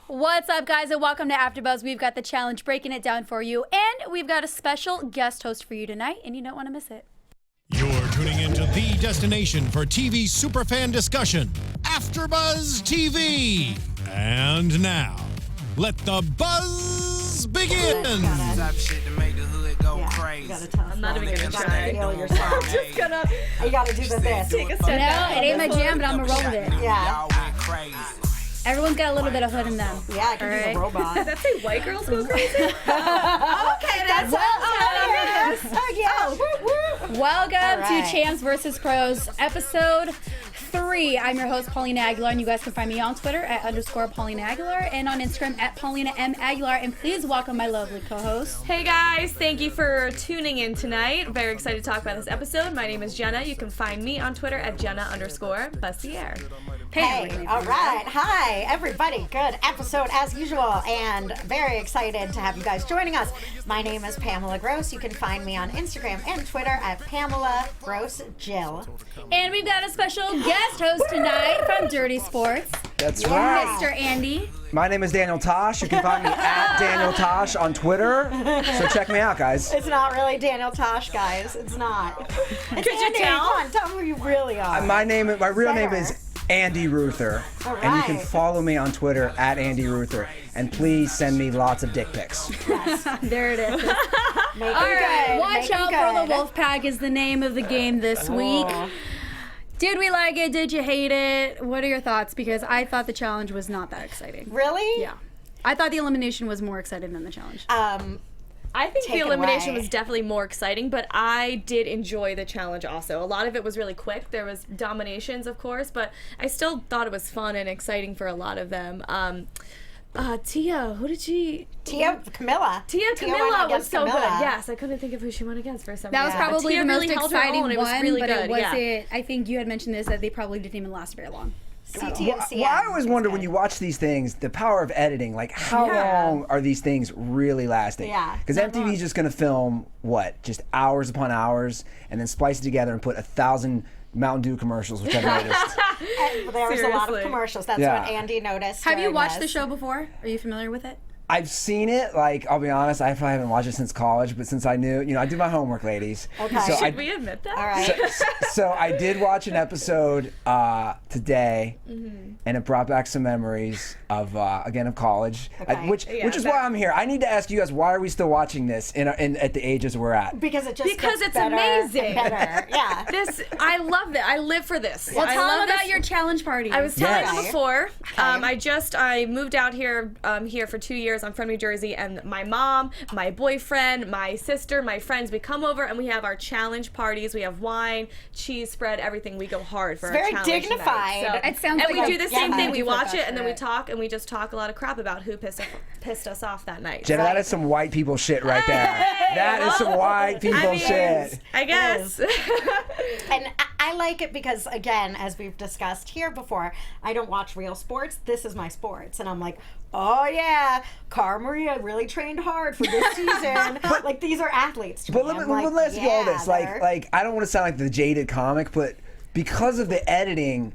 What's up, guys, and welcome to AfterBuzz. We've got the challenge breaking it down for you, and we've got a special guest host for you tonight, and you don't want to miss it. You're tuning into the destination for TV superfan discussion, AfterBuzz TV. And now, let the buzz begin. Top shit to make the hood go crazy. I'm not even gonna try. I'm just gonna. You gotta do the this. Take a step back. No, it ain't my jam, but I'm gonna roll with it. Yeah. Y'all went crazy. Everyone's got a little bit of hood in them. Yeah, I can be the robot. Does that say white girls go crazy? Okay, that's Welcome right. to Champs vs. Pros, episode 3. I'm your host, Paulina Aguilar, and you guys can find me on Twitter at _Paulina Aguilar and on Instagram at Paulina M. Aguilar. And please welcome my lovely co-host. Hey guys, thank you for tuning in tonight. Very excited to talk about this episode. My name is Jenna. You can find me on Twitter at Jenna_Bussiere. Hey, all right. Hi, everybody. Good episode as usual, and very excited to have you guys joining us. My name is Pamela Gross. You can find me on Instagram and Twitter at Pamela Gross Jill. And we've got a special guest host tonight from Dirty Sports, That's right. Mr. Andy. My name is Daniel Tosh. You can find me at Daniel Tosh on Twitter. So check me out, guys. It's not really Daniel Tosh, guys. It's not. It's Could you Andy. tell? Come on, tell me who you really are. My real name Sarah. is Andy Ruther. All And you can right. follow me on Twitter at Andy Ruther. And please send me lots of dick pics. There it is. Make All it right, good. watch Make it out for the good. Wolfpack is the name of the game this week. Did we like it? Did you hate it? What are your thoughts? Because I thought the challenge was not that exciting. Really? Yeah. I thought the elimination was more exciting than the challenge. I think Take the it elimination away. was definitely more exciting, but I did enjoy the challenge also. A lot of it was really quick. There was dominations, of course, but I still thought it was fun and exciting for a lot of them. Tia, who did she? Camilla. Tia went Camilla was against so Camilla. good. Yes, I couldn't think of who she went against for some That was reason. But probably Tia the most really held her exciting own. It was one, really but good. it wasn't. Yeah. I think you had mentioned this, that they probably didn't even last very long. CTNC. Well, I always wonder when you watch these things, the power of editing, like how long are these things really lasting? Yeah, Because not MTV's long. just going to film, what, just hours upon hours, and then splice it together and put 1,000 Mountain Dew commercials, which I've noticed. And there was a lot of Seriously. commercials. That's Yeah. what Andy noticed. Have you during watched the this. show before? Are you familiar with it? I've seen it, like, I'll be honest, I probably haven't watched it since college, but since I knew, I do my homework, ladies. Okay. So Should we admit that? All right. So I did watch an episode today, and it brought back some memories of again of college, Okay. which is why I'm here. I need to ask you guys, why are we still watching this in at the ages we're at? Because it just Because gets it's better amazing. and better. Yeah. I love it. I live for this. Well, I tell love them about this. your challenge party. I was telling Yes. them before. Okay. I moved out here for 2 years. I'm from New Jersey, and my mom, my boyfriend, my sister, my friends, we come over and we have our challenge parties. We have wine, cheese spread, everything. We go hard for our very challenge dignified. night. It sounds and like we do the same yeah, thing. We watch for it and then we it. talk and we just talk a lot of crap about who pissed us off that night. Jenna, that is some white people shit right there. That is some white people I mean, shit. I guess. And I like it because, again, as we've discussed here before, I don't watch real sports. This is my sports. And I'm like, oh, yeah, Cara Maria really trained hard for this season. Like, these are athletes to But me. let I'm me like, let's do all this. they're- Like I don't want to sound like the jaded comic, but because of the editing.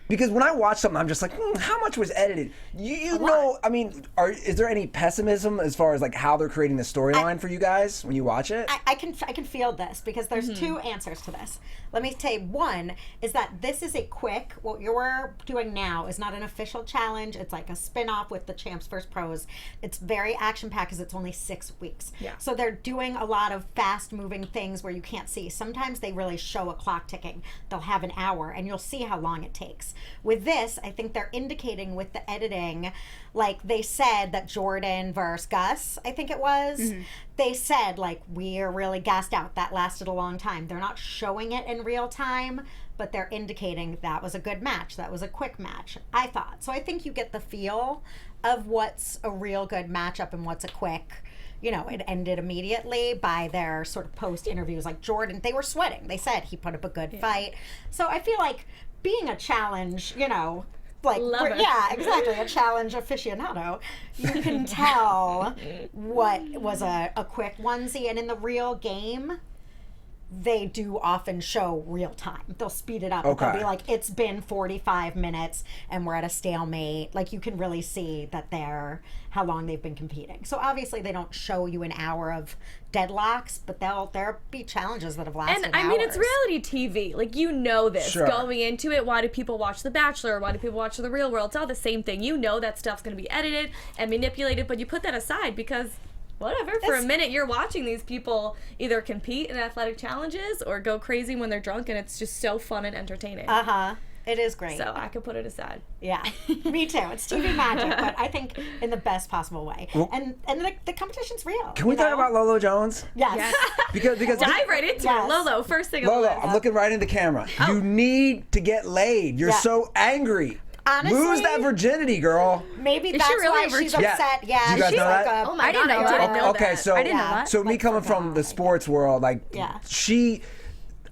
Because when I watch something, I'm just like, how much was edited? You know, I mean, is there any pessimism as far as like how they're creating the storyline for you guys when you watch it? I can feel this because there's two answers to this. Let me say one is that this is a quick, what you're doing now is not an official challenge. It's like a spin-off with the Champs vs. Pros. It's very action-packed because it's only 6 weeks. Yeah. So they're doing a lot of fast-moving things where you can't see. Sometimes they really show a clock ticking. They'll have an hour and you'll see how long it takes. With this, I think they're indicating with the editing, like they said that Jordan versus Gus, I think it was, they said like, we're really gassed out. That lasted a long time. They're not showing it in real time, but they're indicating that was a good match. That was a quick match, I thought. So I think you get the feel of what's a real good matchup and what's a quick, it ended immediately by their sort of post interviews. Like Jordan, they were sweating. They said he put up a good fight. So I feel like being a challenge, like Love it. yeah, exactly, a challenge aficionado, you can tell what was a quick onesie, and in the real game, they do often show real time. They'll speed it up. Okay. They'll be like, it's been 45 minutes and we're at a stalemate. Like, you can really see that how long they've been competing. So obviously they don't show you an hour of deadlocks, but there'll be challenges that have lasted And I mean, it's hours. reality TV. Like, you know this. Sure. Going into it, why do people watch The Bachelor? Why do people watch The Real World? It's all the same thing. You know that stuff's going to be edited and manipulated, but you put that aside because whatever. For a minute, you're watching these people either compete in athletic challenges or go crazy when they're drunk, and it's just so fun and entertaining. It is great. So I could put it aside. Yeah, me too. It's TV magic, but I think in the best possible way. And the competition's real. Can we talk about Lolo Jones? Yes. Because Dive right into Yes. it. Lolo, first thing on Lolo, the list. I'm looking right into the camera. Oh. You need to get laid. You're so angry. Honestly, lose that virginity, girl. Maybe that's really why a she's virgin? upset. Yeah. Yeah, Do you guys she's know like that? a, Oh my I didn't God, know I that. didn't know Okay, that. so I didn't know that. So me coming from the sports world, like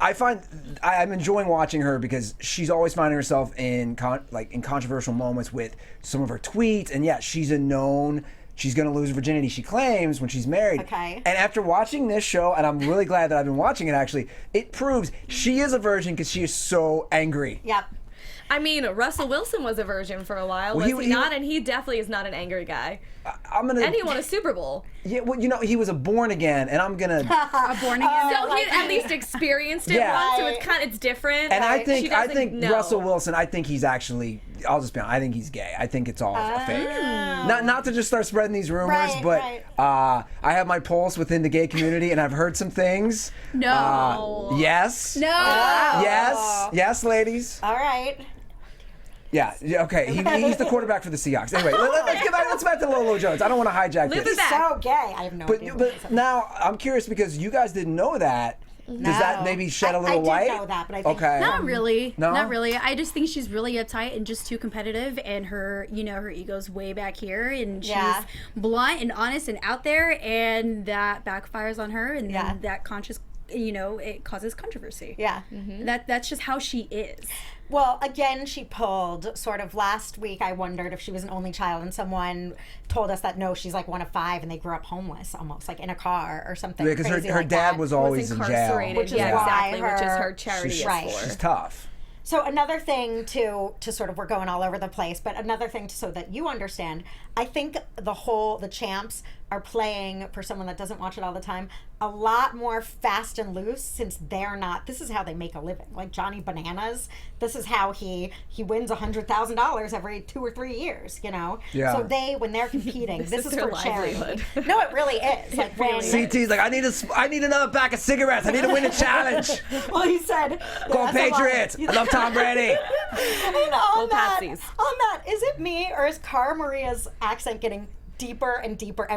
I find I'm enjoying watching her because she's always finding herself in controversial moments with some of her tweets, and she's she's going to lose virginity, she claims, when she's married. Okay. And after watching this show, and I'm really glad that I've been watching it actually, it proves she is a virgin because she is so angry. Yep. I mean, Russell Wilson was a virgin for a while, was he not? And he definitely is not an angry guy. And he won a Super Bowl. Yeah, well, he was a born again, and I'm gonna. A born again. So he at least experienced it once, so it's different. And I She think doesn't know. Russell Wilson. I think he's actually. I'll just be honest. I think he's gay. I think it's all a fake. Not to just start spreading these rumors, but I have my pulse within the gay community, and I've heard some things. No. Yes. No. Yes, ladies. All right. Yeah. Okay. He's the quarterback for the Seahawks. Anyway, let's back to Lolo Jones. I don't want to hijack Live this. it back. So gay. I have no idea. But now I'm curious because you guys didn't know that. Does that maybe shed a little light? I did know that, but I think Okay. Not really. No? Not really. I just think she's really uptight and just too competitive, and her ego's way back here, and she's blunt and honest and out there, and that backfires on her, and then that it causes controversy. Yeah. That's just how she is. Well, again, she pulled sort of last week. I wondered if she was an only child, and someone told us that no, she's like one of 5, and they grew up homeless, almost like in a car or something. Yeah, because her dad was always in jail. incarcerated. Which is Yeah, why exactly. Which is her charity is Right. for. She's tough. So another thing to sort of, we're going all over the place, but another thing so that you understand, I think the champs are playing, for someone that doesn't watch it all the time, a lot more fast and loose, since they're not, this is how they make a living. Like Johnny Bananas, this is how he wins $100,000 every 2 or 3 years, Yeah. So when they're competing, this is their for charity. livelihood. No, it really is. Like when CT's like, I need another pack of cigarettes. I need to win a challenge. well, he said, Go that's a lot. Patriots. I love Tom Brady. And on Patsies. that, is it me or is Cara Maria's accent getting deeper and deeper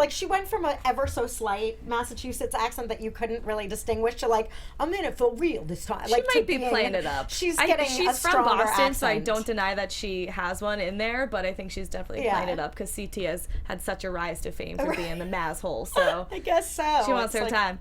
she went from an ever so slight Massachusetts accent that you couldn't really distinguish to like, I'm in it for real this time. She might be playing it up. She's I getting she's a from stronger Boston, so I accent. don't deny that she has one in there, but I think she's definitely playing it up because CT has had such a rise to fame for being the Maz hole. So I guess so. she wants her time.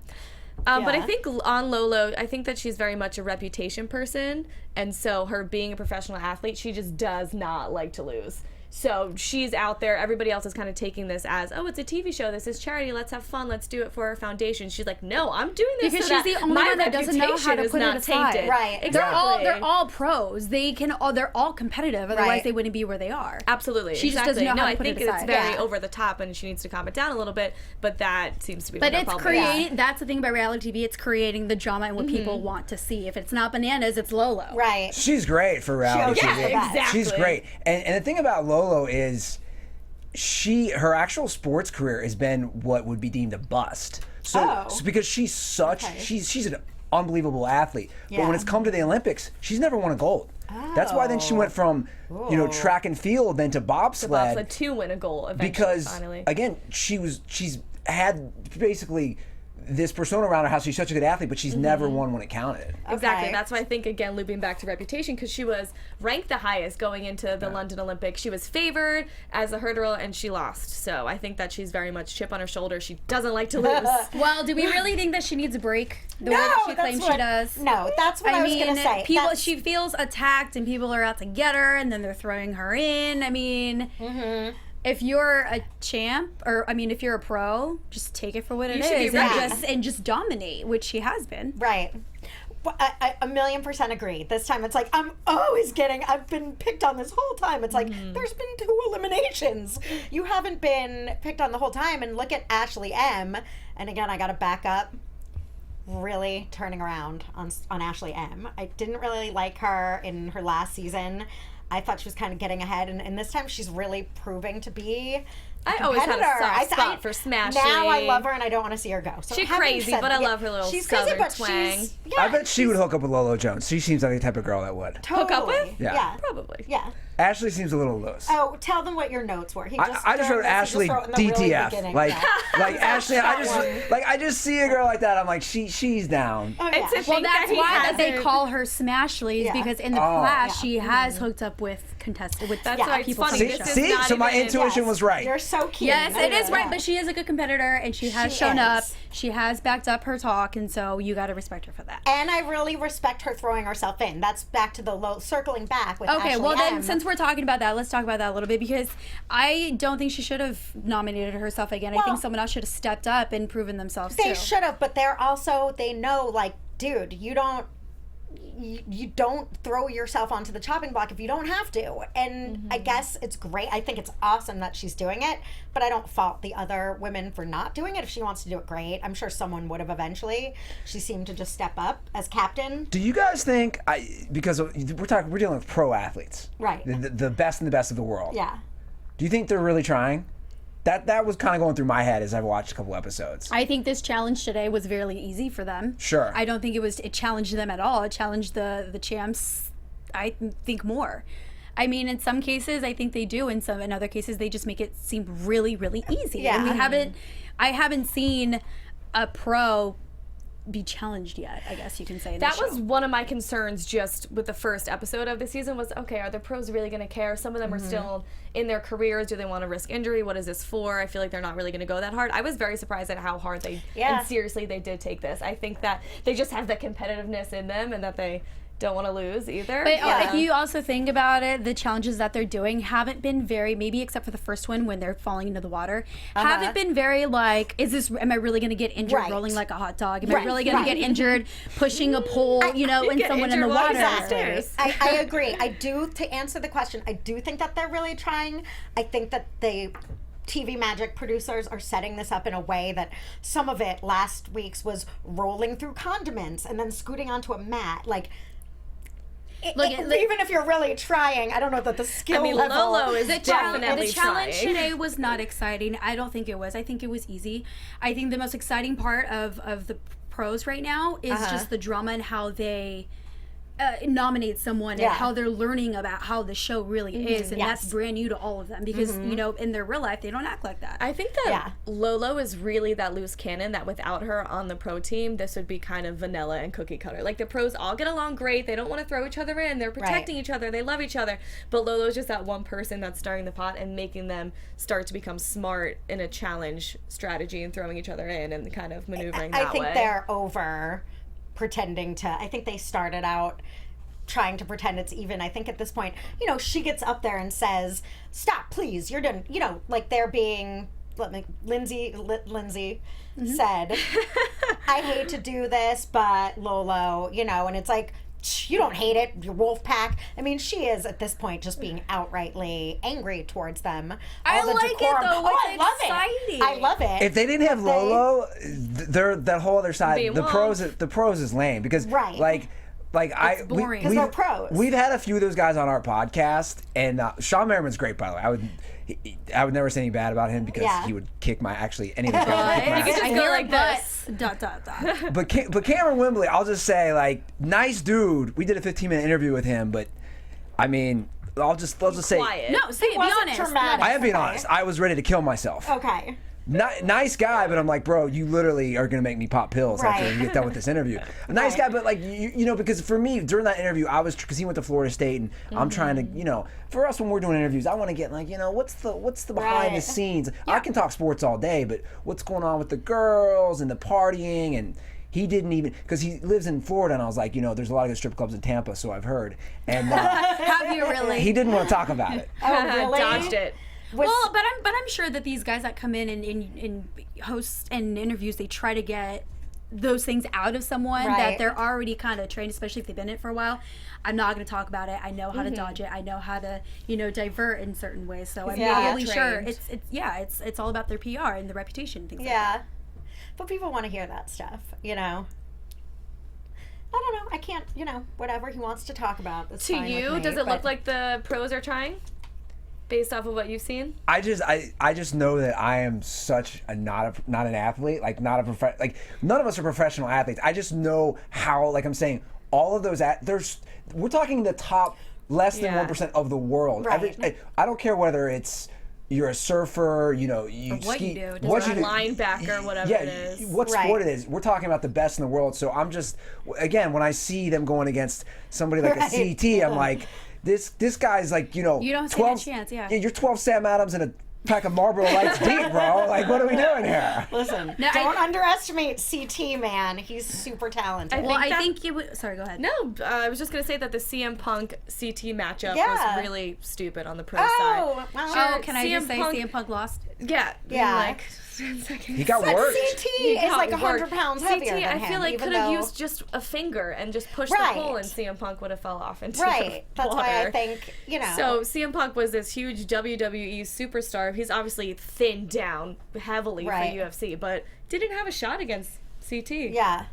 But I think on Lolo, I think that she's very much a reputation person, and so her being a professional athlete, she just does not like to lose. So she's out there. Everybody else is kind of taking this as, oh, it's a TV show. This is charity. Let's have fun. Let's do it for our foundation. She's like, no, I'm doing this Because so she's that the only my one that doesn't know how to reputation is put it not aside. tainted. Right. Exactly. They're all pros. They're all competitive. Otherwise, Right. they wouldn't be where they are. Absolutely. She just exactly. doesn't know how to I put it think it's aside. very Yeah. over the top, and she needs to calm it down a little bit. But that seems to be. But what her it's problem is. creating. That's the thing about reality TV. It's creating the drama and what people want to see. If it's not Bananas, it's Lolo. Right. She's great for reality She TV. always is. Exactly. She's great. And the thing about Lolo is her actual sports career has been what would be deemed a bust. So because she's she's an unbelievable athlete. But when it's come to the Olympics, she's never won a gold. That's why then she went from track and field then to bobsled. To win a goal eventually, Because finally. again, she's had basically this persona around her how she's such a good athlete, but she's never won when it counted. Exactly. Okay. That's why I think, again, looping back to reputation, because she was ranked the highest going into the London Olympics. She was favored as a hurdler, and she lost. So I think that she's very much chip on her shoulder. She doesn't like to lose. Well, do we really think that she needs a break the way No, that she that's claims what- she does? No, that's what I was going to say. That's- She feels attacked, and people are out to get her, and then they're throwing her in. I mean, if you're a champ, or I mean, if you're a pro, just take it for what it You should be is, ready. and just dominate, which she has been. Right. Well, I 1,000,000% agree. This time it's like, I've been picked on this whole time. It's like, there's been 2 eliminations. You haven't been picked on the whole time. And look at Ashley M. And again, I got to back up. Really turning around on Ashley M. I didn't really like her in her last season. I thought she was kind of getting ahead. And this time she's really proving to be I always had a soft spot for Smashy. Now I love her and I don't want to see her go. So she's having crazy, said but I that, love her little she's southern crazy, but twang. she's, I bet she would hook up with Lolo Jones. She seems like the type of girl that would. Totally. Hook up with? Yeah. Probably. Yeah. Ashley seems a little loose. Oh, tell them what your notes were. I just wrote Ashley DTF. Like Ashley, I just see a girl like that. I'm like, she's down. Oh, yeah. Well, that's why they call her Smashleys, because in the past she has hooked up with contestants. With That's why it's people funny. from This the is show. See, not so my even- intuition was right. You're so cute. Yes, it is right, Yeah. but she is a good competitor, and she has shown up. She has backed up her talk, and so you got to respect her for that. And I really respect her throwing herself in. That's back to the circling back with Okay, Ashley well then, M. since we're talking about that, let's talk about that a little bit, because I don't think she should have nominated herself again. I Well, think someone else should have stepped up and proven themselves They too. should have, but they know, like, dude, you don't throw yourself onto the chopping block if you don't have to. And I guess it's great. I think it's awesome that she's doing it, but I don't fault the other women for not doing it. If she wants to do it, great. I'm sure someone would have eventually. She seemed to just step up as captain. Do you guys think because we're dealing with pro athletes, Right. The best and the best of the world. Yeah. Do you think they're really trying? That was kind of going through my head as I've watched a couple episodes. I think this challenge today was fairly easy for them. Sure. I don't think it challenged them at all. It challenged the champs, I think, more. I mean, in some cases, I think they do. In other cases, they just make it seem really, really easy. Yeah. And I haven't seen a pro be challenged yet, I guess you can say. That was one of my concerns just with the first episode of the season was, okay, are the pros really going to care? Some of them are still in their careers. Do they want to risk injury? What is this for? I feel like they're not really going to go that hard. I was very surprised at how hard and seriously they did take this. I think that they just have the competitiveness in them and that they don't want to lose either. But if you also think about it, the challenges that they're doing haven't been very, maybe except for the first one when they're falling into the water, haven't been very like, am I really going to get injured rolling like a hot dog? Am I really going to get injured pushing a pole, and someone in the water? I agree. To answer the question, I do think that they're really trying. I think that they TV Magic producers are setting this up in a way that some of it last week's was rolling through condiments and then scooting onto a mat. Like, even if you're really trying, I don't know that the skill level. Lolo is definitely the challenge trying. today was not exciting. I don't think it was. I think it was easy. I think the most exciting part of the pros right now is just the drama and how they nominate someone and how they're learning about how the show really is, and that's brand new to all of them because in their real life they don't act like that. I think that Lolo is really that loose cannon that without her on the pro team, this would be kind of vanilla and cookie cutter. Like the pros all get along great, they don't want to throw each other in, they're protecting each other, they love each other, but Lolo's just that one person that's stirring the pot and making them start to become smart in a challenge strategy and throwing each other in and kind of maneuvering that way. I think they're over pretending to. I think they started out trying to pretend it's even. I think at this point, she gets up there and says, "Stop, please, you're done." Like they're being. Lindsay said, "I hate to do this, but Lolo, and it's like." You don't hate it, your wolf pack. I mean, she is at this point just being outrightly angry towards them. I like it though. I love it. I love it. If they didn't have Lolo, that whole other side, the pros is lame because it's boring because they're pros. We've had a few of those guys on our podcast, and Sean Merriman's great, by the way. I would never say anything bad about him because he would kick my any of these guys would kick my ass. I feel like this. But Cameron Wembley, I'll just say, nice dude. We did a 15-minute interview with him, but I mean, I'll just say, quiet. No, say it. Be honest. Dramatic. I am being honest. I was ready to kill myself. Okay. Nice guy, but I'm like, bro, you literally are gonna make me pop pills after you get done with this interview. A nice guy, but because for me during that interview, because he went to Florida State, and I'm trying to, for us when we're doing interviews, I want to get what's the behind the scenes. I can talk sports all day, but what's going on with the girls and the partying and. He didn't even, because he lives in Florida, and I was like, there's a lot of good strip clubs in Tampa, so I've heard. And have you really? He didn't want to talk about it. Oh, really? Dodged it. Well, but I'm sure that these guys that come in and host and interviews, they try to get those things out of someone that they're already kind of trained, especially if they've been in it for a while. I'm not going to talk about it. I know how to dodge it. I know how to, divert in certain ways. So I'm really sure it's all about their PR and the reputation, things like that. But people want to hear that stuff, I don't know. I can't, whatever he wants to talk about. That's to fine you, with me, does it look like the pros are trying? Based off of what you've seen? I just know that I am such a not an athlete, like not a none of us are professional athletes. I just know how, like I'm saying, all of those we're talking the top less than 1% of the world. Right. I don't care whether you're a surfer, you what ski, you do, what you do, linebacker, whatever it is. What sport it is. We're talking about the best in the world. So I'm just, again, when I see them going against somebody like a CT, I'm like, this guy's like, you don't 12, stand a chance, you're 12 Sam Adams and a pack of Marlboro Lights deep, bro. Like, what are we doing here? Listen, don't underestimate CT, man. He's super talented. I think it would. Sorry, go ahead. No, I was just gonna say that the CM Punk CT matchup was really stupid on the pro side. Well, Can I just say CM Punk lost? Yeah. Like 10 seconds. He got worked. CT is like 100 pounds heavier than I him. feel like even could have though- used just a finger and just pushed the pole, and CM Punk would have fell off into the That's water. why I think, So CM Punk was this huge WWE superstar. He's obviously thinned down heavily for UFC, but didn't have a shot against CT. Yeah.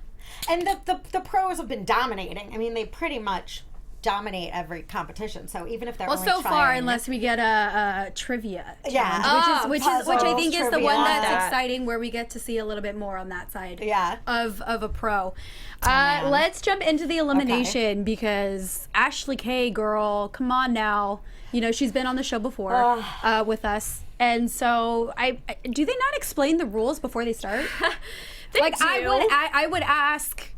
And the pros have been dominating. I mean, they pretty much dominate every competition. So even if they're only so trying, far, unless we get a trivia, which puzzles, I think is the trivia. one that's exciting, where we get to see a little bit more on that side of a pro. Let's jump into the elimination because Ashley K, girl, come on now. She's been on the show before with us, and so do they not explain the rules before they start? They do. I would ask.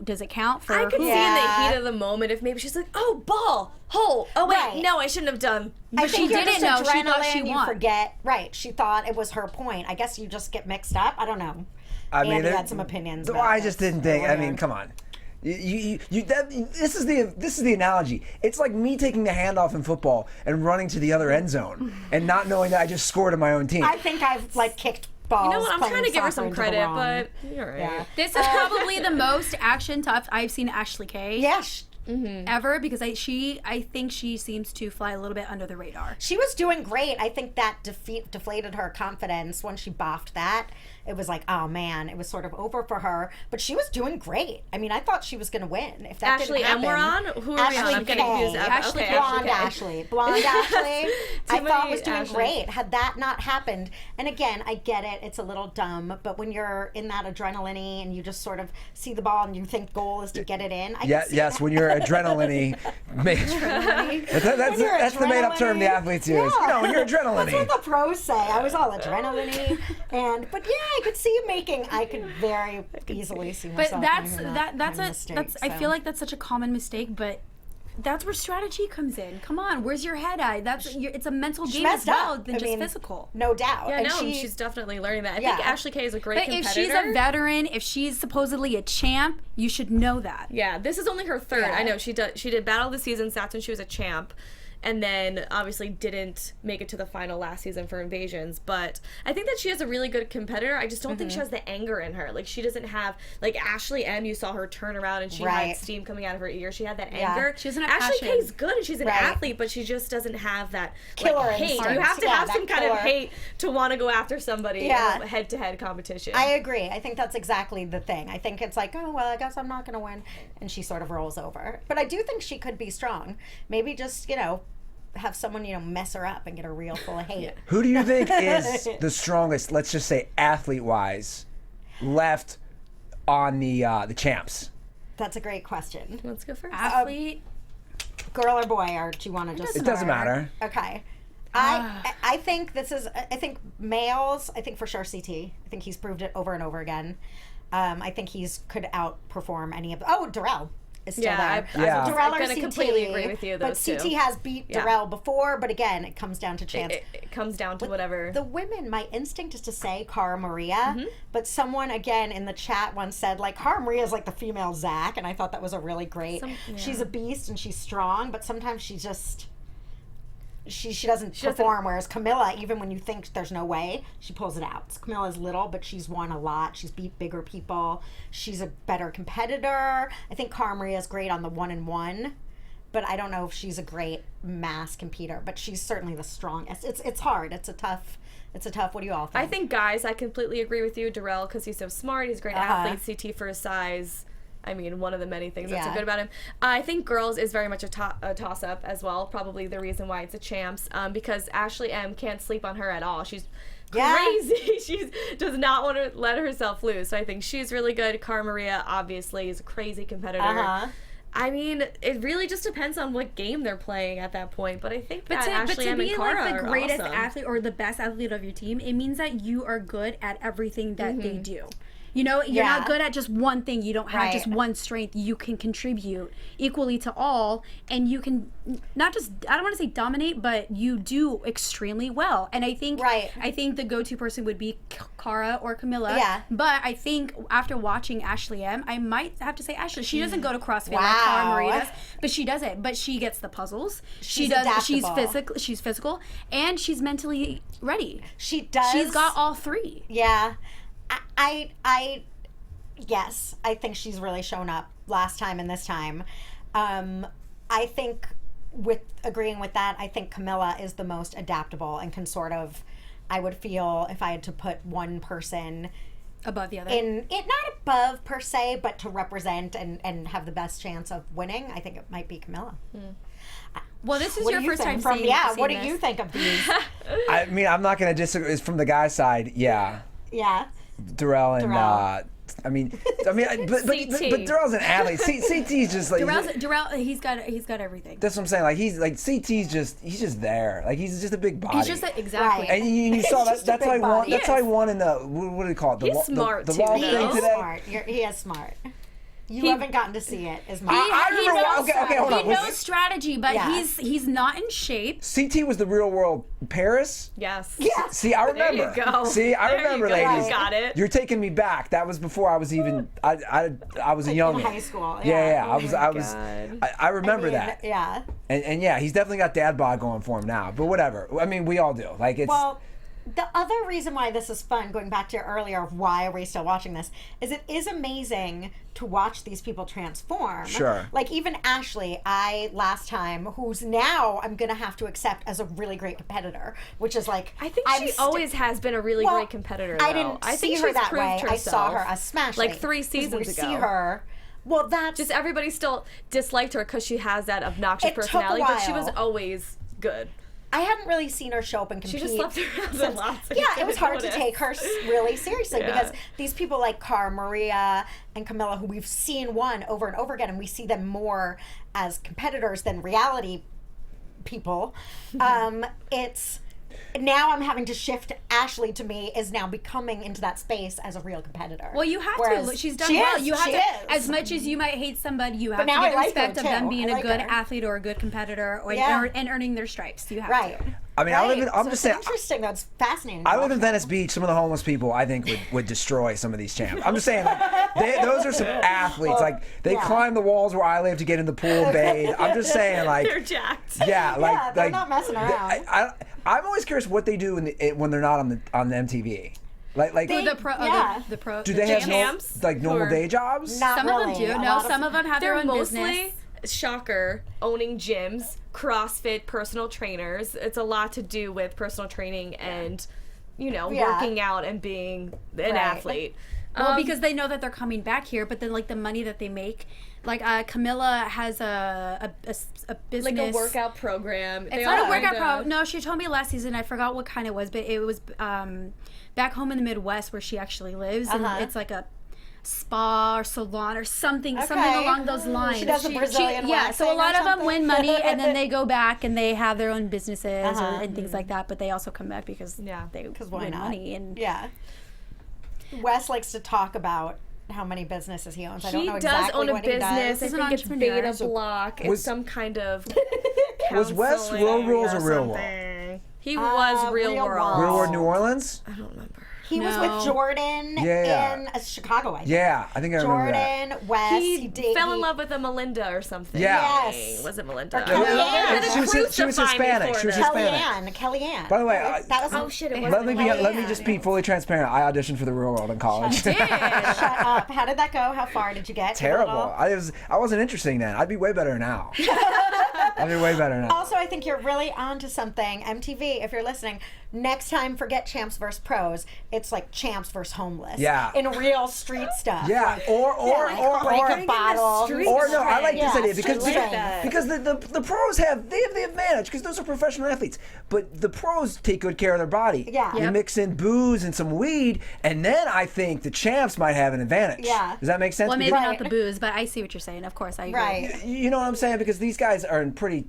Does it count for? I could see in the heat of the moment if maybe she's like, "Oh, ball, hole. Oh wait, no, I shouldn't have done." But she didn't know. She thought she you won. forget. Right. She thought it was her point. I guess you just get mixed up. I don't know. I mean, Andy had some opinions. Well, about I just this. didn't think. I mean, come on. This is the analogy. It's like me taking a handoff in football and running to the other end zone and not knowing that I just scored on my own team. I think I've kicked balls. You know what? I'm trying to give her soccer some into the credit, wrong. but you're right. Yeah. This is probably the most action tough I've seen Ashley K. Yes. Ever, because I think she seems to fly a little bit under the radar. She was doing great. I think that deflated her confidence when she boffed that. It was like, oh man, it was sort of over for her. But she was doing great. I mean, I thought she was going to win. If that Ashley didn't M, we're happen, on? Who are we on? I'm getting confused. Ashley K. Blonde Ashley. Blonde Ashley. I thought was doing Ashley. great. Had that not happened, and again, I get it. It's a little dumb, but when you're in that adrenaline and you just sort of see the ball and you think goal is to get it in. Yes, when you're adrenaline. That's the made-up term the athletes use. Yeah. When you're adrenaline. That's what the pros say. I was all adrenaline, but yeah, I could see you I could very easily see myself. I feel like that's such a common mistake, but that's where strategy comes in. Come on, where's your head at? It's a mental game as well than just physical. No doubt. Yeah, and she's definitely learning that. I think Ashley K is a great competitor. If she's a veteran, if she's supposedly a champ, you should know that. Yeah, this is only her third. I know she did Battle of the Seasons. That's when she was a champ. And then obviously didn't make it to the final last season for Invasions. But I think that she is a really good competitor. I just don't think she has the anger in her. Like, she doesn't have, like, Ashley M, you saw her turn around and she had steam coming out of her ear. She had that anger. She doesn't have Ashley passion. K's good and she's an athlete, but she just doesn't have that killer hate. instinct. You have to have some kind of killer. hate to want to go after somebody in a head-to-head competition. I agree. I think that's exactly the thing. I think it's like, oh, well, I guess I'm not going to win. And she sort of rolls over. But I do think she could be strong. Maybe just, have someone, mess her up and get her reel full of hate. Who do you think is the strongest, let's just say athlete-wise, left on the champs? That's a great question. Let's go first. Athlete, girl or boy, or do you want to just It doesn't matter. Okay. I think I think males, I think for sure CT. I think he's proved it over and over again. I think could outperform any of the... Oh, Darrell is still there. Darrell I'm or going to CT, completely agree with you, but those CT two. has beat Darrell before, but again, it comes down to chance. It comes down to whatever. The women, my instinct is to say Cara Maria, but someone, again, in the chat once said, Cara Maria is like the female Zach, and I thought that was a really great... She's a beast and she's strong, but sometimes she just... she doesn't perform, whereas Camilla, even when you think there's no way, she pulls it out. Camilla's little, but she's won a lot. She's beat bigger people. She's a better competitor. I think Cara Maria's great on the 1-on-1, but I don't know if she's a great mass competitor, but she's certainly the strongest. It's hard. It's a tough, what do you all think? I think, guys, I completely agree with you. Darrell, because he's so smart. He's a great athlete. CT for his size. I mean, one of the many things that's so good about him. I think girls is very much a toss-up as well. Probably the reason why it's a champs, because Ashley M can't sleep on her at all. She's crazy. She does not want to let herself lose. So I think she's really good. Cara Maria, obviously, is a crazy competitor. I mean, it really just depends on what game they're playing at that point. But I think Ashley M and Cara like the greatest awesome. athlete or the best athlete of your team, it means that you are good at everything that they do. You know, you're not good at just one thing. You don't have just one strength. You can contribute equally to all, and you can not just, I don't want to say dominate, but you do extremely well. And I think the go-to person would be Cara or Camilla. Yeah. But I think after watching Ashley M, I might have to say Ashley. She doesn't go to CrossFit like Cara Maria does, but she does it. But she gets the puzzles. She's adaptable. She's physical, and she's mentally ready. She does. She's got all three. Yeah. Yes, I think she's really shown up last time and this time. I think agreeing with that, I think Camilla is the most adaptable and can sort of, I would feel if I had to put one person above the other. Not above per se, but to represent and have the best chance of winning, I think it might be Camilla. Well, this is your first time seeing what do this. you think of these? I mean, I'm not going to disagree. It's from the guy's side, yeah. Darrell and but Darrell's an athlete. CT's just like Darrell. He's got everything. That's what I'm saying. Like he's just there. Like he's just a big body. He's just exactly. And you saw that. That's how he won. That's how he won in the what do they call it? He's smart the too. long He thing is today. smart. He is smart. You haven't gotten to see it as much. Hold on. He knows strategy, but he's not in shape. CT was the real world Paris. Yes. See, I remember. There you go. See, I remember, ladies. You got it. You're taking me back. That was before I was even. I was a young. In high school. Yeah. Oh I remember that. Yeah. And yeah, he's definitely got dad bod going for him now. But whatever. I mean, we all do. Like it's. Well, the other reason why this is fun, going back to earlier of why are we still watching this, is it is amazing to watch these people transform. Sure. Like even Ashley, last time, who's now I'm going to have to accept as a really great competitor, which is like... I think she always has been a really great competitor, though. I didn't see her that way. I saw her as Smash. Like 3 seasons ago. See her... Well, that's... Just everybody still disliked her because she has that obnoxious personality, but she was always good. I hadn't really seen her show up and compete. She just left around a lot. So it was hard to take her really seriously because these people like Cara Maria and Camilla, who we've seen won over and over again, and we see them more as competitors than reality people. Now I'm having to shift. Ashley, to me, is now becoming into that space as a real competitor. Well, you have to. She's done well. You have to. As much as you might hate somebody, you have to get respect of them being a good athlete or a good competitor, and earning their stripes. You have to. I mean, I'm just saying. Interesting. That's fascinating. I live in Venice Beach. Some of the homeless people, I think, would destroy some of these champs. I'm just saying, like, those are some athletes. Like, they climb the walls where I live to get in the pool and bathe. I'm just saying, like, they're jacked. Yeah, like they're not messing around. I'm always curious what they do when they're not on the MTV. Like the pro. Do they have normal day jobs? Some of them do. No, some of them have their own business. Shocker, owning gyms, CrossFit, personal trainers. It's a lot to do with personal training and, working out and being an athlete. Well, because they know that they're coming back here, but then like the money that they make, like Camilla has a business, like a workout program. It's not a workout program. No, she told me last season. I forgot what kind it was, but it was back home in the Midwest where she actually lives, and it's like a spa or salon or something along those lines. She does the Brazilian waxing. So a lot of them win money and then they go back and they have their own businesses and things like that, but they also come back because they win money. And Wes likes to talk about how many businesses he owns. I don't know He exactly does own a what business. He does. I think it's Beta Block. It's some kind of Was Wes Real Rules or Real World? He was Real World. Real World New Orleans? I don't remember. He was with Jordan in Chicago, I think. Yeah, I think I remember that. Jordan, Wes. He fell in love with a Melinda or something. Yeah. Yes. Was it Melinda? She was Hispanic. She was Hispanic. Kellyanne. By the way, that was oh shit! It let me just be fully transparent. I auditioned for the Real World in college. Shut up. How did that go? How far did you get? Terrible. I wasn't interesting then. I'd be way better now. I'd be way better now. Also, I think you're really onto something. MTV, if you're listening, next time forget Champs vs. Pros. It's like Champs vs. Homeless. Yeah. In real street stuff. Yeah. Or a bottle. Or no, I like this idea like because the pros have the advantage because those are professional athletes. But the pros take good care of their body. Yeah. You mix in booze and some weed, and then I think the champs might have an advantage. Yeah. Does that make sense? Well, maybe not the booze, but I see what you're saying. Of course, I agree. Right. You know what I'm saying? Because these guys are in pretty.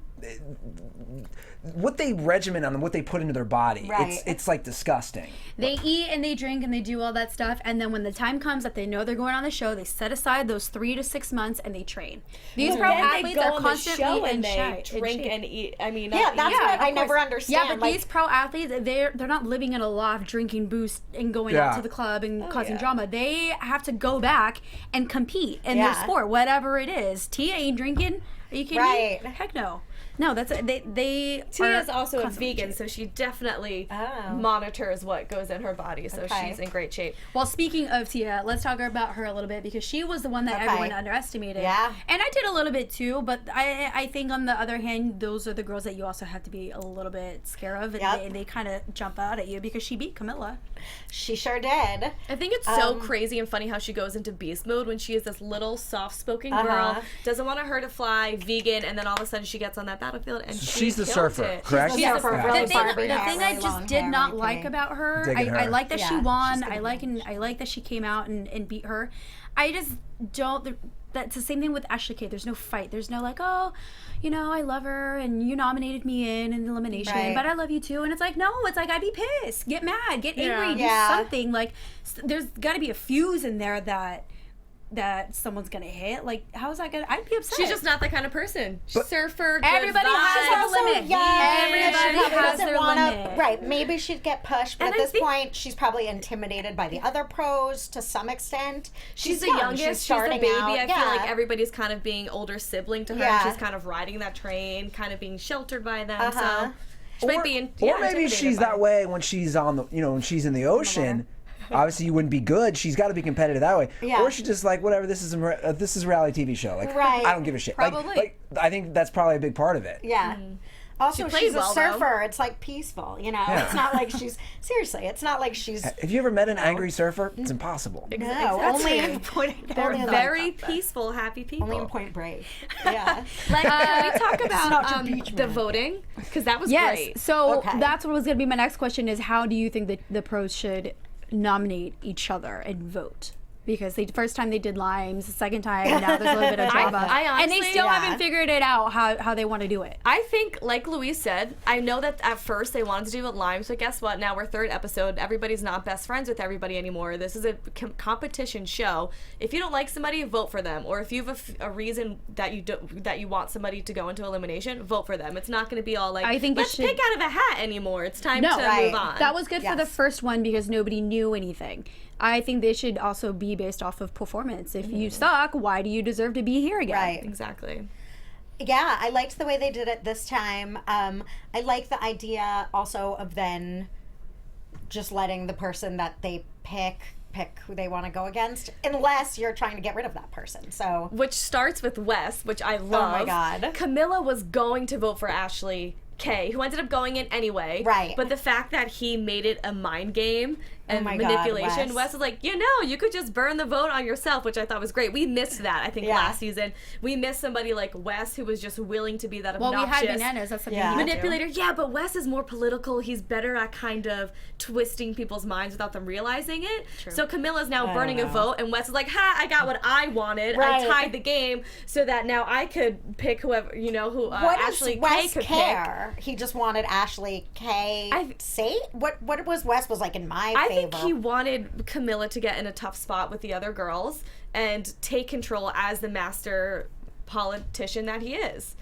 What they regimen on what they put into their body, it's like disgusting. They eat and they drink and they do all that stuff, and then when the time comes that they know they're going on the show, they set aside those 3 to 6 months and they train. These pro athletes are constantly in shape. Drink and eat. I mean, that's what I never understand. Yeah, but these pro athletes, they're not living in a loft drinking booze and going out to the club and causing drama. They have to go back and compete in their sport, whatever it is. Tia ain't drinking. Are you kidding me? Heck no. No, that's they. Tia's also a vegan, so she definitely monitors what goes in her body. So she's in great shape. Well, speaking of Tia, let's talk about her a little bit because she was the one that everyone underestimated. Yeah. And I did a little bit too, but I think on the other hand, those are the girls that you also have to be a little bit scared of, and they kind of jump out at you because she beat Camilla. She sure did. I think it's so crazy and funny how she goes into beast mode when she is this little soft-spoken girl, doesn't want her to fly, vegan, and then all of a sudden she gets on that battlefield and she's the surfer, correct? She's the surfer. The thing I just did not like about her, I like that she won. I like that she came out and beat her. I just don't. That's the same thing with Ashley Kay. There's no fight. There's no like, oh, you know, I love her and you nominated me in elimination, but I love you too. And it's like, no, it's like I'd be pissed, get mad, get angry, do something. Like, there's got to be a fuse in there that someone's gonna hit. Like, how's that gonna? I'd be upset. She's just not that kind of person. Surfer. Everybody has their limit. Everybody has their limit. Right. Maybe she'd get pushed, but at this point, she's probably intimidated by the other pros to some extent. She's the youngest. She's the baby. I feel like everybody's kind of being older sibling to her. And she's kind of riding that train, kind of being sheltered by them. So she might be. Or maybe she's that way when she's on the, when she's in the ocean. Obviously, you wouldn't be good. She's got to be competitive that way. Yeah. Or she's just like, whatever. This is a reality TV show. Like, I don't give a shit. Probably. Like, I think that's probably a big part of it. Yeah. Also, she's a surfer. It's like peaceful, Yeah. It's not like she's seriously. It's not like she's. Have you ever met an angry surfer? It's impossible. No, only in Point. They're very peaceful, happy people. Only in Point Break. Yeah. Can we talk about the voting? Because that was great. So that's what was going to be my next question: is how do you think that the pros should nominate each other and vote? Because the first time they did limes, the second time now there's a little bit of drama, I honestly, and they still haven't figured it out how they want to do it. I think, like Louise said, I know that at first they wanted to do it limes, but guess what? Now we're third episode. Everybody's not best friends with everybody anymore. This is a competition show. If you don't like somebody, vote for them. Or if you have a reason that you want somebody to go into elimination, vote for them. It's not going to be all like, I think let's pick out of a hat anymore. It's time to move on. That was good for the first one because nobody knew anything. I think they should also be based off of performance. If you suck, why do you deserve to be here again? Right. Exactly. Yeah, I liked the way they did it this time. I like the idea also of then just letting the person that they pick who they want to go against, unless you're trying to get rid of that person. So, which starts with Wes, which I love. Oh my God. Camilla was going to vote for Ashley Kay, who ended up going in anyway. Right. But the fact that he made it a mind game and manipulation, God, Wes was like, you could just burn the vote on yourself, which I thought was great. We missed that, I think, last season. We missed somebody like Wes who was just willing to be that obnoxious. Well, we had Bananas. That's something manipulator. Yeah, but Wes is more political. He's better at kind of twisting people's minds without them realizing it. True. So Camilla's now burning a vote, and Wes is like, I got what I wanted. Right. I tied the game so that now I could pick whoever, who Ashley Kay could pick. He just wanted Ashley Kay. What was Wes was like in my favor. I think he wanted Camilla to get in a tough spot with the other girls and take control as the master politician that he is.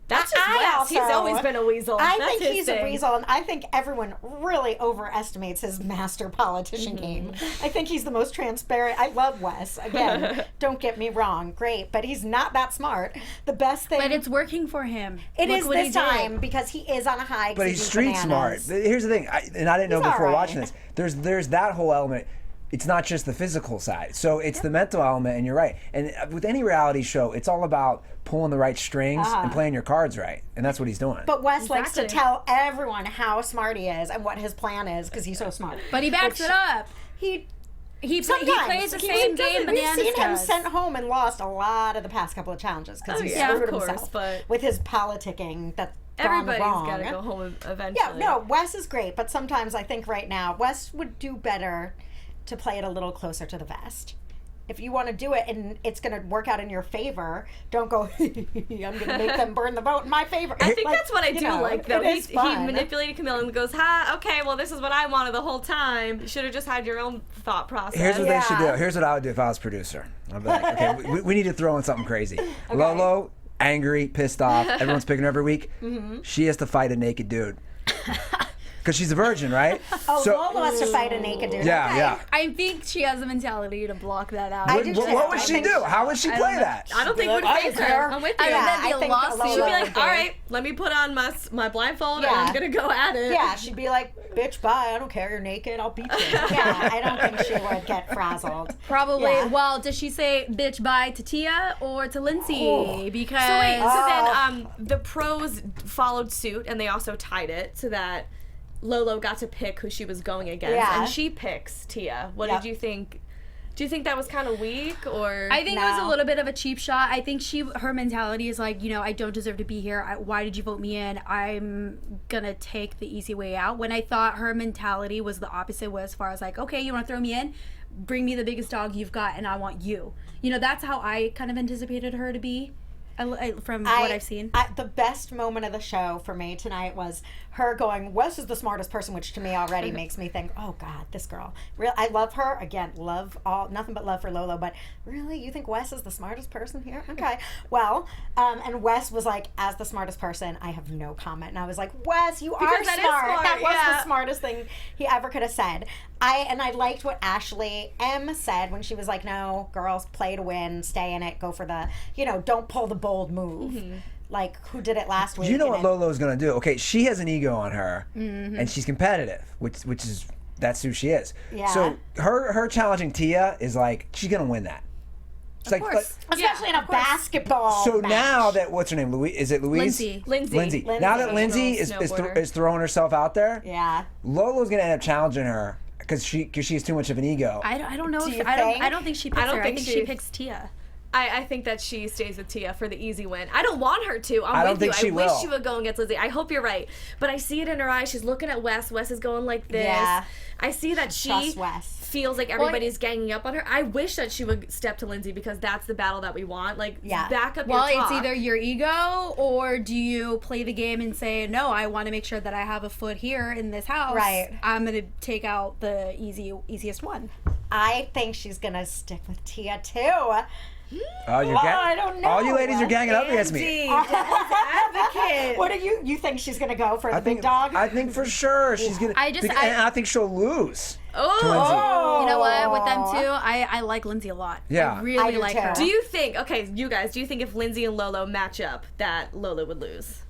That's just Wes. He's always been a weasel. I That's think his he's thing. a weasel, and I think everyone really overestimates his master politician game. I think he's the most transparent. I love Wes. Again, don't get me wrong, great, but he's not that smart. The best thing, But it's working for him. it Look is what he this did. time because he is on a high. 'cause But he's he's street smart. Here's the thing, and I didn't know He's before all right. watching this. There's that whole element. It's not just the physical side. So it's the mental element, and you're right. And with any reality show, it's all about pulling the right strings and playing your cards right. And that's what he's doing. But Wes likes to Exactly. tell everyone how smart he is and what his plan is because he's so smart. But he backs it up. He He sometimes plays the he same doesn't. game We've Bananas seen him does. sent home and lost a lot of the past couple of challenges because he yeah, screwed of course, himself but with his politicking that's Everybody's gone got to wrong. go home eventually. Yeah, no, Wes is great, but sometimes I think right now Wes would do better to play it a little closer to the vest. If you want to do it and it's going to work out in your favor, don't go, I'm going to make them burn the vote in my favor. I think that's what I do like, though. It is He fun. manipulated Camilla and goes, okay, well, this is what I wanted the whole time. You should have just had your own thought process. Here's what they should do. Yeah. Here's what I would do if I was producer. I'd be like, okay, we need to throw in something crazy. Lolo, angry, pissed off. Everyone's picking her every week. She has to fight a naked dude. Because she's a virgin, right? Oh, Lolo has to fight a naked dude. Yeah, Okay. yeah. I think she has the mentality to block that out. I What, do what, too. what would I she think do? How would she play that? I don't think we'd I face don't her. care. I'm with you. I Yeah, that'd be I a think lawsuit. Lolo She'd be would like, be. all right, let me put on my blindfold and Yeah. I'm going to go at it. Yeah, she'd be like, bitch, bye, I don't care, you're naked, I'll beat you. Yeah, I don't think she would get frazzled. Probably. Yeah. Well, does she say bitch bye to Tia or to Lindsay? Because So wait, so Oh. then the pros followed suit and they also tied it so that Lolo got to pick who she was going against, Yeah. and she picks Tia. What Yep. did you think? Do you think that was kind of weak, or I think it was a No. little bit of a cheap shot. I think her mentality is like, I don't deserve to be here. Why did you vote me in? I'm gonna take the easy way out. When I thought her mentality was the opposite, was as far as like, okay, you want to throw me in? Bring me the biggest dog you've got, and I want you. That's how I kind of anticipated her to be, from what I've seen. The best moment of the show for me tonight was her going, Wes is the smartest person, which to me already makes me think, oh God, this girl. I love her. Again, nothing but love for Lolo, but really, you think Wes is the smartest person here? Okay. Well, and Wes was like, as the smartest person, I have no comment. And I was like, Wes, you are Because that is smart, That was yeah. the smartest thing he ever could have said. I liked what Ashley M said when she was like, no, girls, play to win, stay in it, go for the, don't pull the bold move. Like, who did it last week? You know and what then- Lolo's going to do. Okay, she has an ego on her, and she's competitive, which is, that's who she is. Yeah. So her challenging Tia is like, she's going to win that. It's like, course. Especially in a basketball so match. now that, what's her name? Is it Louise? Lindsay. Lindsay. Now that Lindsay is Snowboarder. throwing herself out there, Yeah. Lolo's going to end up challenging her because she has too much of an ego. I don't know. Do If, you I don't think she picks I don't her. think I think she- she picks Tia. I think that she stays with Tia for the easy win. I don't want her to. I don't with think you. she I wish will. she would go against Lindsay. I hope you're right. But I see it in her eyes. She's looking at Wes. Wes is going like this. Yeah. I see that she Trust Wes. feels like everybody's ganging up on her. I wish that she would step to Lindsay because that's the battle that we want. Like, Yeah. back up Well, your talk. it's either your ego or do you play the game and say, no, I want to make sure that I have a foot here in this house. Right. I'm going to take out the easiest one. I think she's going to stick with Tia, too. Oh, I don't know. All you ladies are ganging up against me. advocate. What do you think she's going to go for the I think big dog? I think for sure she's gonna. I just- and I think she'll lose. Oh. To Lindsay. You know what? With them two, I like Lindsay a lot. Yeah. I I really do like too. her. Do you think, okay, you guys, do you think if Lindsay and Lolo match up that Lolo would lose?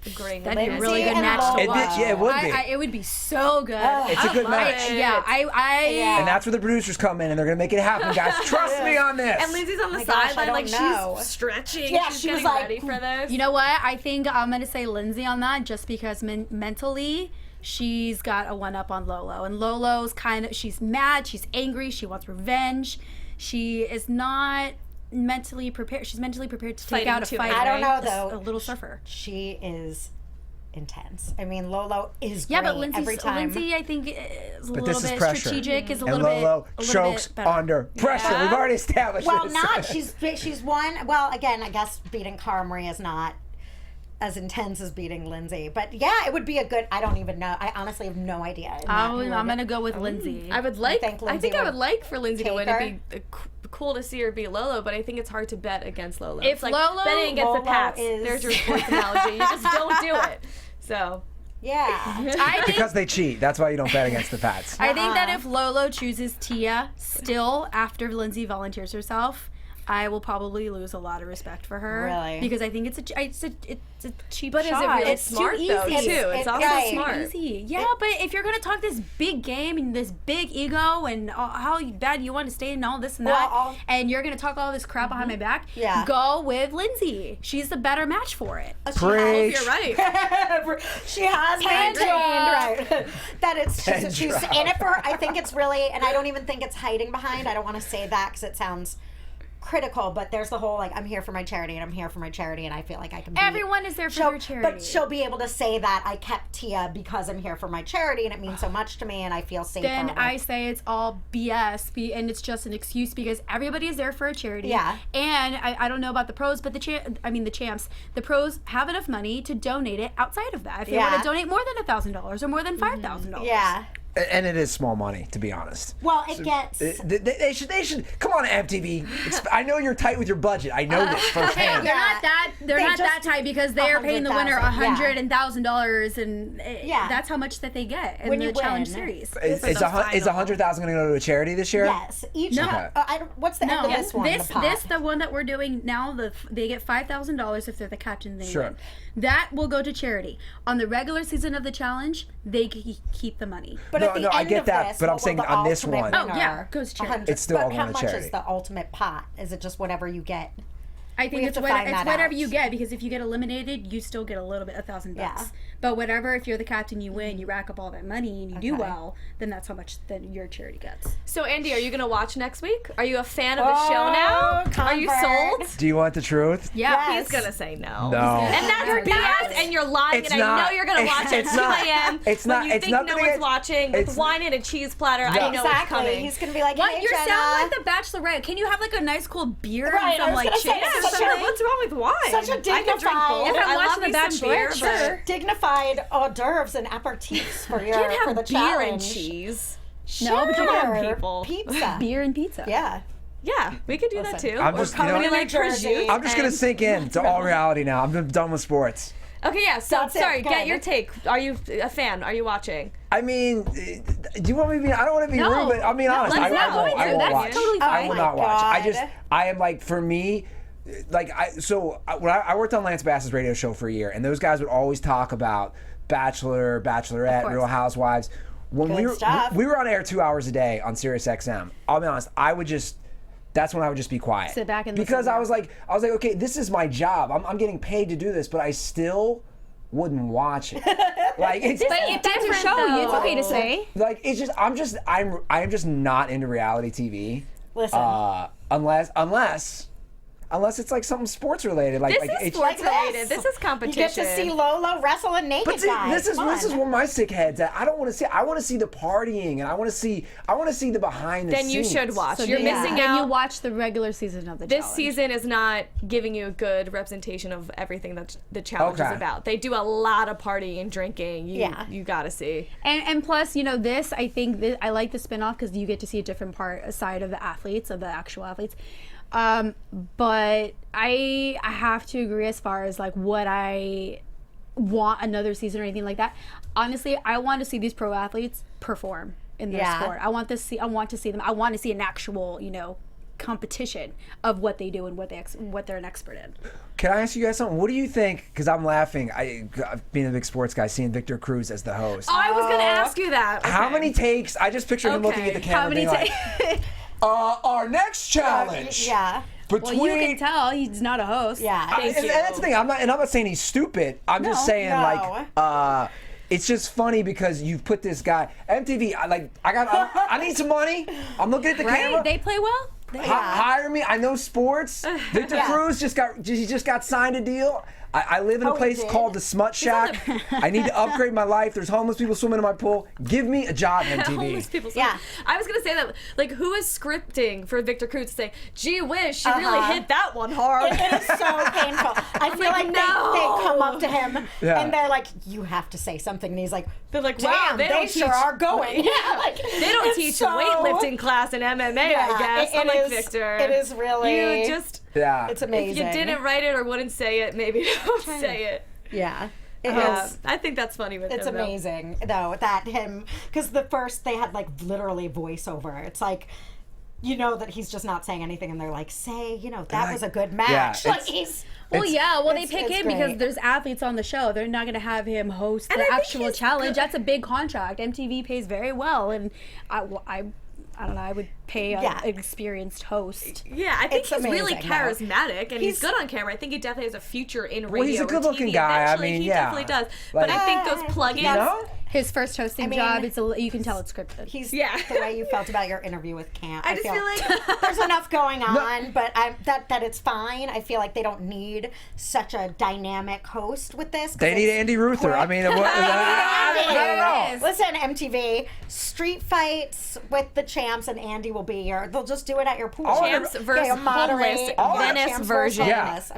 Agreeing with That'd be a Lindsay really good and match Lolo. to It watch. did- yeah, it would be. It would be so good. It's a good love match. it. Yeah, Yeah. And that's where the producers come in, and they're gonna make it happen, guys. Trust me on this. And Lindsay's on the my gosh, I sideline, don't like know. she's stretching. Yeah, she's she was getting like, ready for this. You know what? I think I'm going to say Lindsay on that just because mentally she's got a one-up on Lolo. And Lolo's she's mad, she's angry, she wants revenge. She is not mentally prepared. She's mentally prepared to take Fighting out a too fight. hard. I don't know, A though. little surfer. She is intense. I mean, Lolo is Yeah, great but every time. Lindsay, I think, is a But little this is bit pressure. strategic, is a And little Lolo bit chokes better. under pressure. We've already established Well, this. not. She's won. Well, again, I guess beating Cara Marie is not as intense as beating Lindsay. But yeah, it would be a good. I don't even know. I honestly have no idea. I'm gonna go with Lindsay. I would like. I think I would like for Lindsay to win. her? It'd be cool to see her beat Lolo, but I think it's hard to bet against Lolo. If it's like Lolo- betting against Lolo the Pats. is- There's your sports analogy. You just don't do it. So. Yeah. I think, Because they cheat. That's why you don't bet against the Pats. I think that if Lolo chooses Tia still after Lindsay volunteers herself, I will probably lose a lot of respect for her. Really? Because I think it's a cheap But shot. is it really It's smart too though? easy. Too. It's also right. smart. Easy. Yeah, but if you're gonna talk this big game and this big ego and how bad you want to stay and all this and that, and you're gonna talk all this crap behind my back, go with Lindsay. She's the better match for it. Preach. You're right. She has been trained, right? That she's in it for her. I think it's really, and I don't even think it's hiding behind. I don't want to say that because it sounds critical, but there's the whole like I'm here for my charity and I'm here for my charity, and I feel like I can. Everyone is there for their charity, but she'll be able to say that I kept Tia because I'm here for my charity and it means so much to me and I feel safe. Then I say it's all BS, and it's just an excuse because everybody is there for a charity. Yeah. And I don't know about the pros, but the champs, the pros have enough money to donate it outside of that. If they want to donate more than $1,000 or more than $5,000. Yeah. And it is small money, to be honest. Well, it gets. They should come on, MTV. I know you're tight with your budget. I know this firsthand. They're not that tight because they are paying the winner $100,000, and that's how much that they get in the challenge series. Is $100,000 going to go to a charity this year? Yes. Each. What's the end of this one? The one that we're doing now, they get $5,000 if they're the captain. They Sure. win. That will go to charity. On the regular season of the challenge, they keep the money. But at the end I get of that, this, but I'm what will saying the on this ultimate one. winner- Oh, yeah, goes to charity. It's still all But going how to much charity. is the ultimate pot? Is it just whatever you get? I think We it's have to find that whatever out. you get, because if you get eliminated, you still get a little bit, $1,000. Yeah. But whatever, if you're the captain, you win, you rack up all that money, and you do well, then that's how much then your charity gets. So Andy, are you gonna watch next week? Are you a fan of the show now? Are you sold? Do you want the truth? Yeah. He's gonna say no. No. And that's BS, and you're lying, It's and I not. know you're gonna watch it at It's 2 not. a.m. It's when not. you It's think no nothing one's against- watching with it's- wine and a cheese platter. I know it's Exactly. coming. He's gonna be like, What? hey, You Jenna. sound like the Bachelorette. Can you have like a nice cold beer Right, and some I was like gonna say, chips? yeah, or such a- something? What's wrong with wine? Such a I can drink dignified- both. If I'm I love watching me The some beer, Bachelor, but sure. dignified hors d'oeuvres and aperitifs for your can't for have the beer challenge. and cheese. No, but you Sure. can have people. Pizza. beer and pizza. Yeah. Yeah, we could do that too. I'm Or just- you probably know- like prosciutto. I'm just going to sink in to all reality now. I'm done with sports. Okay, yeah. So That's it, sorry. good. Get your take. Are you a fan? Are you watching? I mean, do you want me to be? I don't want to be No. rude, but I mean, No, honest, let's I not go won't. I into it. won't That's watch. totally I fine. will Oh not my watch. God. I am like, for me, like, when I worked on Lance Bass's radio show for a year, and those guys would always talk about Bachelor, Bachelorette, course. Real Housewives. When Good stuff. we were on air 2 hours a day on Sirius XM. I'll be honest, that's when I would just be quiet. Sit back and listen. because I was like, okay, this is my job. I'm getting paid to do this, but I still wouldn't watch it. Like, it's But if that's your show, it's okay to say. like, it's just I am just not into reality TV. Listen. Unless it's like something sports related, like This like is it's, sports related. This is You competition. get to see Lolo wrestle a naked But see, guy. this is Come on. where my sick head's at. I don't want to see. I want to see the partying, and I want to see the behind the Then scenes. you should watch. So You're then- missing then you out. watch the regular season of the This challenge. season is not giving you a good representation of everything that the challenge is Okay. about. They do a lot of partying and drinking. You gotta see. And plus, this, I think I like the spinoff because you get to see a different side of the athletes, of the actual athletes. But I have to agree as far as like what I want another season or anything like that. Honestly, I want to see these pro athletes perform in their sport. I want to see them. I want to see an actual, competition of what they do and what they're an expert in. Can I ask you guys something? What do you think? Because I'm laughing. Being a big sports guy, seeing Victor Cruz as the host. Oh, I was gonna ask you that. How Okay. many takes? I just picture him looking at the camera, How many being like, our next challenge. Yeah. Between Well, you can tell he's not a host. Yeah. and that's the thing. I'm not saying he's stupid. I'm just saying no. it's just funny because you've put this guy MTV. I need some money. I'm looking at the camera. Right? They play well. Hire me. I know sports. Victor Cruz just got signed a deal. I live in a place called the Smut Shack. I need to upgrade my life. There's homeless people swimming in my pool. Give me a job, MTV. Homeless people. Yeah. I was gonna say that. Like, who is scripting for Victor Cruz to say, "Gee whiz, she really hit that one hard." It is so painful. I feel like they come up to him and they're like, "You have to say something," and he's like, "They're like, wow, wow, they sure are going." Yeah, like they don't teach weightlifting class in MMA. I guess. I'm like, Victor, it is really. You just. Yeah. It's amazing. If you didn't write it or wouldn't say it, maybe don't say it. Yeah. It is. I think that's funny with him. It's amazing, though, that him, because the first they had like literally voiceover. It's like, you know that he's just not saying anything, and they're like, say, you know, that was a good match. Yeah, like he's. Well, they pick him because there's athletes on the show. They're not going to have him host the actual challenge. That's a big contract. MTV pays very well, and I don't know, I would pay an experienced host. Yeah, I think he's really charismatic, and he's good on camera. I think he definitely has a future in radio. Well, he's a good-looking guy. Eventually, I mean, he definitely does. But I think those plugins. You know? His first hosting job, you can tell it's scripted. He's the way you felt about your interview with Camp. I just feel like there's enough going on, but that it's fine. I feel like they don't need such a dynamic host with this. They need Andy Ruther. I mean, I don't know. Listen, MTV, street fights with the champs, and Andy will be here. They'll just do it at your pool. Champs versus homeless Venice version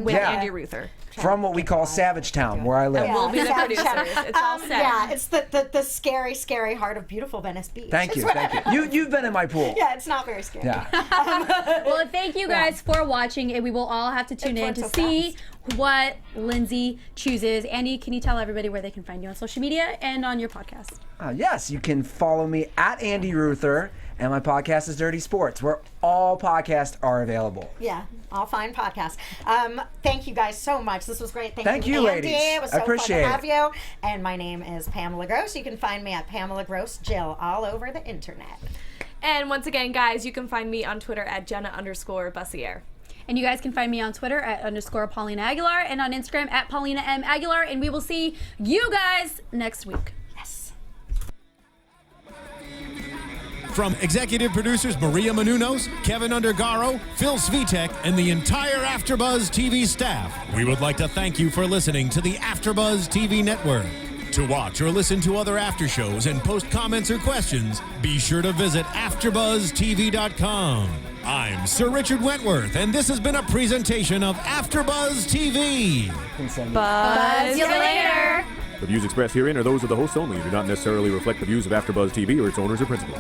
with Andy Ruther. From what we call Savage Town, where I live. We'll be the producers. It's all set. Yeah, it's the scary, scary heart of beautiful Venice Beach. Thank you. You've been in my pool. Yeah, it's not very scary. Yeah. Well, thank you guys for watching, and we will all have to tune in to see what Lindsay chooses. Andy, can you tell everybody where they can find you on social media and on your podcast? Yes, you can follow me at Andy Ruther, and my podcast is Dirty Sports, where all podcasts are available. Yeah, all fine podcasts. Thank you guys so much. This was great. Thank you, Andy. ladies. It was so I appreciate fun to it. have you. And my name is Pamela Gross. You can find me at Pamela Gross Jill all over the internet. And once again, guys, you can find me on Twitter at Jenna_Bussiere. And you guys can find me on Twitter at _Paulina Aguilar and on Instagram at Paulina M. Aguilar. And we will see you guys next week. Yes. From executive producers Maria Menounos, Kevin Undergaro, Phil Svitek, and the entire AfterBuzz TV staff, we would like to thank you for listening to the AfterBuzz TV network. To watch or listen to other after shows and post comments or questions, be sure to visit AfterBuzzTV.com. I'm Sir Richard Wentworth, and this has been a presentation of AfterBuzz TV. Buzz you later. The views expressed herein are those of the hosts only and do not necessarily reflect the views of AfterBuzz TV or its owners or principals.